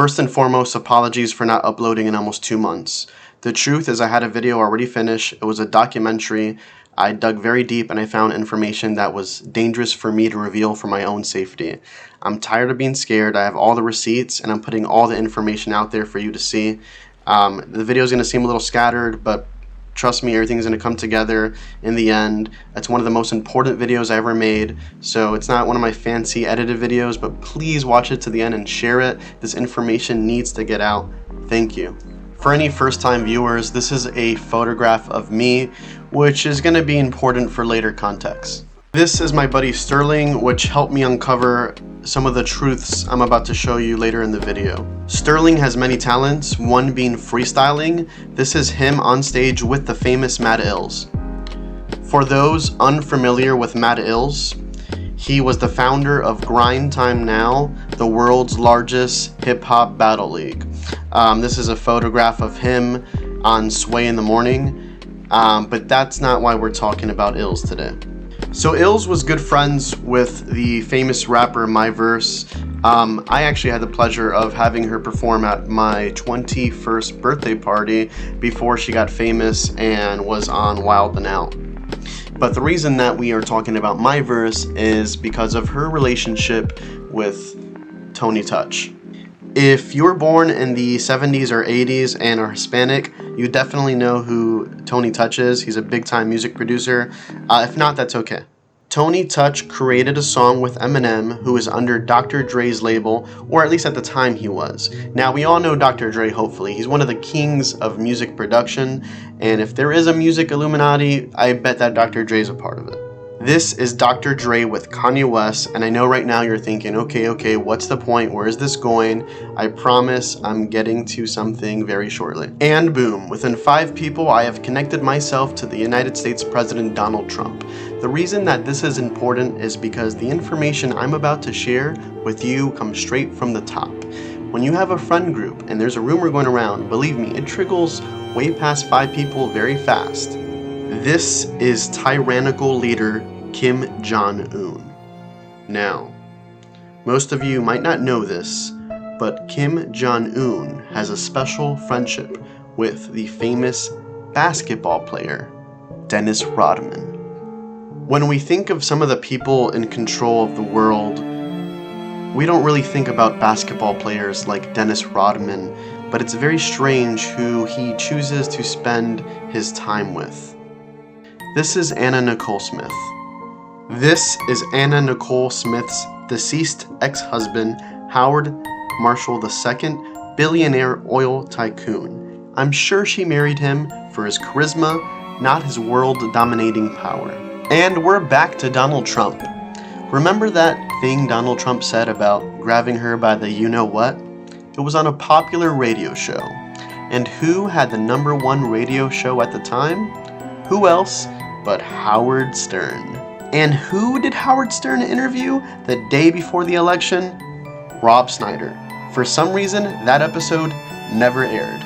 First and foremost, apologies for not uploading in almost 2 months. The truth is I had a video already finished. It was a documentary. I dug very deep and I found information that was dangerous for me to reveal for my own safety. I'm tired of being scared. I have all the receipts and I'm putting all the information out there for you to see. The video is going to seem a little scattered, but trust me, everything's going to come together in the end. It's one of the most important videos I ever made, so it's not one of my fancy edited videos, but please watch it to the end and share it. This information needs to get out. Thank you. For any first-time viewers, this is a photograph of me, which is going to be important for later context. This is my buddy Sterling, which helped me uncover some of the truths I'm about to show you later in the video. Sterling has many talents, one being freestyling. This is him on stage with the famous Matt Ills. For those unfamiliar with Matt Ills, he was the founder of Grind Time Now, the world's largest hip-hop battle league. This is a photograph of him on Sway in the Morning, but that's not why we're talking about Ills today. So Ills was good friends with the famous rapper Myverse. I actually had the pleasure of having her perform at my 21st birthday party before she got famous and was on Wild 'N Out. But the reason that we are talking about Myverse is because of her relationship with Tony Touch. If you were born in the 70s or 80s and are Hispanic, you definitely know who Tony Touch is. He's a big-time music producer. If not, that's okay. Tony Touch created a song with Eminem, who is under Dr. Dre's label, or at least at the time he was. Now, we all know Dr. Dre, hopefully. He's one of the kings of music production, and if there is a music Illuminati, I bet that Dr. Dre's a part of it. This is Dr. Dre with Kanye West, and I know right now you're thinking, okay, what's the point? Where is this going? I promise I'm getting to something very shortly. And boom, within 5 people, I have connected myself to the United States President Donald Trump. The reason that this is important is because the information I'm about to share with you comes straight from the top. When you have a friend group and there's a rumor going around, believe me, it trickles way past 5 people very fast. This is tyrannical leader Kim Jong-un. Now, most of you might not know this, but Kim Jong-un has a special friendship with the famous basketball player, Dennis Rodman. When we think of some of the people in control of the world, we don't really think about basketball players like Dennis Rodman, but it's very strange who he chooses to spend his time with. This is Anna Nicole Smith. This is Anna Nicole Smith's deceased ex-husband, Howard Marshall II, billionaire oil tycoon. I'm sure she married him for his charisma, not his world-dominating power. And we're back to Donald Trump. Remember that thing Donald Trump said about grabbing her by the you-know-what? It was on a popular radio show. And who had the #1 radio show at the time? Who else but Howard Stern. And who did Howard Stern interview the day before the election? Rob Schneider. For some reason, that episode never aired.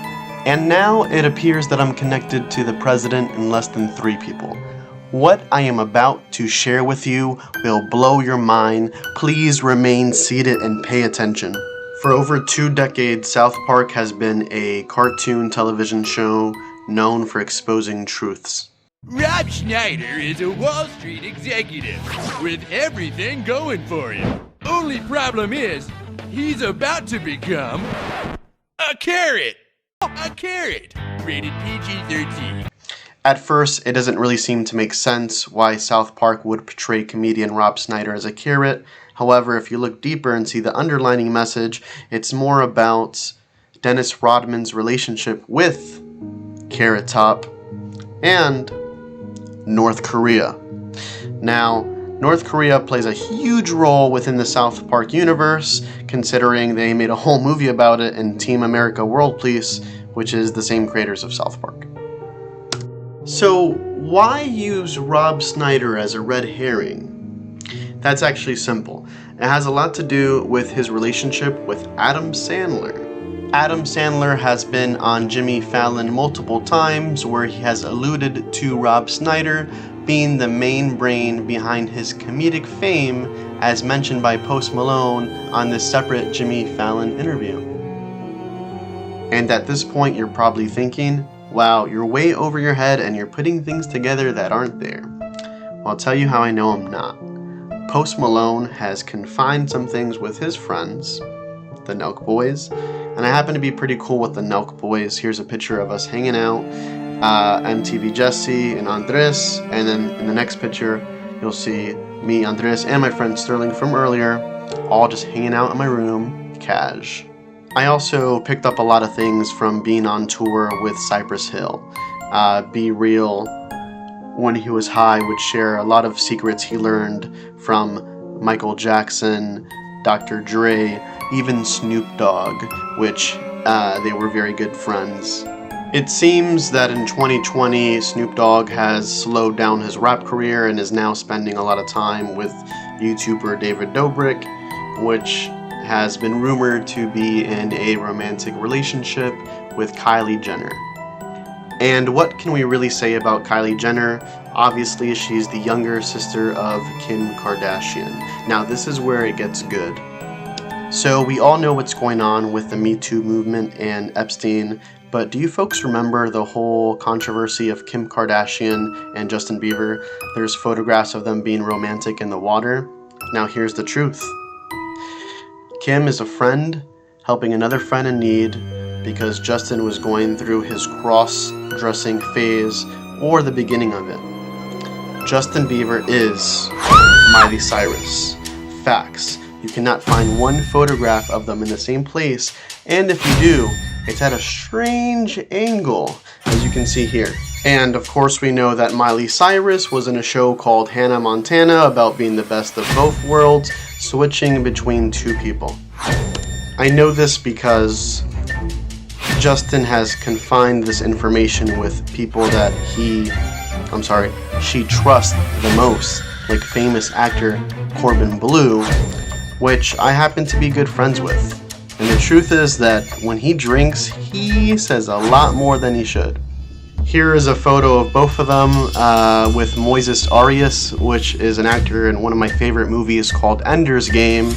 And now it appears that I'm connected to the president in less than 3 people. What I am about to share with you will blow your mind. Please remain seated and pay attention. For over 2 decades, South Park has been a cartoon television show known for exposing truths. Rob Schneider is a Wall Street executive with everything going for him. Only problem is, he's about to become a carrot. A carrot. Rated PG-13. At first, it doesn't really seem to make sense why South Park would portray comedian Rob Schneider as a carrot. However, if you look deeper and see the underlining message, it's more about Dennis Rodman's relationship with Carrot Top and North Korea. Now, North Korea plays a huge role within the South Park universe, considering they made a whole movie about it in Team America World Peace, which is the same creators of South Park. So, why use Rob Schneider as a red herring? That's actually simple. It has a lot to do with his relationship with Adam Sandler. Adam Sandler has been on Jimmy Fallon multiple times where he has alluded to Rob Schneider being the main brain behind his comedic fame, as mentioned by Post Malone on this separate Jimmy Fallon interview. And at this point, you're probably thinking, wow, you're way over your head and you're putting things together that aren't there. Well, I'll tell you how I know I'm not. Post Malone has confined some things with his friends, the Nelk Boys, and I happen to be pretty cool with the Nelk Boys. Here's a picture of us hanging out, MTV Jesse and Andres, and then in the next picture, you'll see me, Andres, and my friend Sterling from earlier, all just hanging out in my room, cash. I also picked up a lot of things from being on tour with Cypress Hill. Be Real, when he was high, would share a lot of secrets he learned from Michael Jackson, Dr. Dre, even Snoop Dogg, which they were very good friends. It seems that in 2020, Snoop Dogg has slowed down his rap career and is now spending a lot of time with YouTuber David Dobrik, which has been rumored to be in a romantic relationship with Kylie Jenner. And what can we really say about Kylie Jenner? Obviously, she's the younger sister of Kim Kardashian. Now, this is where it gets good. So we all know what's going on with the Me Too movement and Epstein, but do you folks remember the whole controversy of Kim Kardashian and Justin Bieber? There's photographs of them being romantic in the water. Now here's the truth. Kim is a friend helping another friend in need because Justin was going through his cross-dressing phase, or the beginning of it. Justin Bieber is Miley Cyrus. Facts. You cannot find one photograph of them in the same place, and if you do, it's at a strange angle, as you can see here. And of course we know that Miley Cyrus was in a show called Hannah Montana about being the best of both worlds, switching between two people. I know this because Justin has confined this information with people that she trusts the most, like famous actor Corbin Bleu, which I happen to be good friends with. And the truth is that when he drinks, he says a lot more than he should. Here is a photo of both of them with Moises Arias, which is an actor in one of my favorite movies called Ender's Game.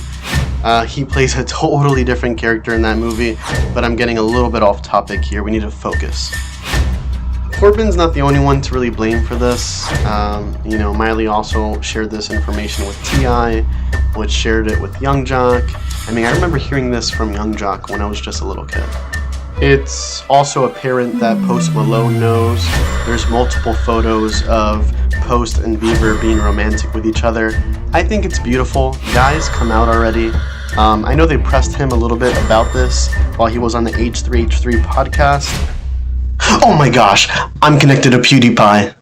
He plays a totally different character in that movie, but I'm getting a little bit off topic here. We need to focus. Corbin's not the only one to really blame for this. Miley also shared this information with T.I., which shared it with Young Jock. I remember hearing this from Young Jock when I was just a little kid. It's also apparent that Post Malone knows. There's multiple photos of Post and Bieber being romantic with each other. I think it's beautiful. Guys, come out already. I know they pressed him a little bit about this while he was on the H3H3 podcast. Oh my gosh, I'm connected to PewDiePie.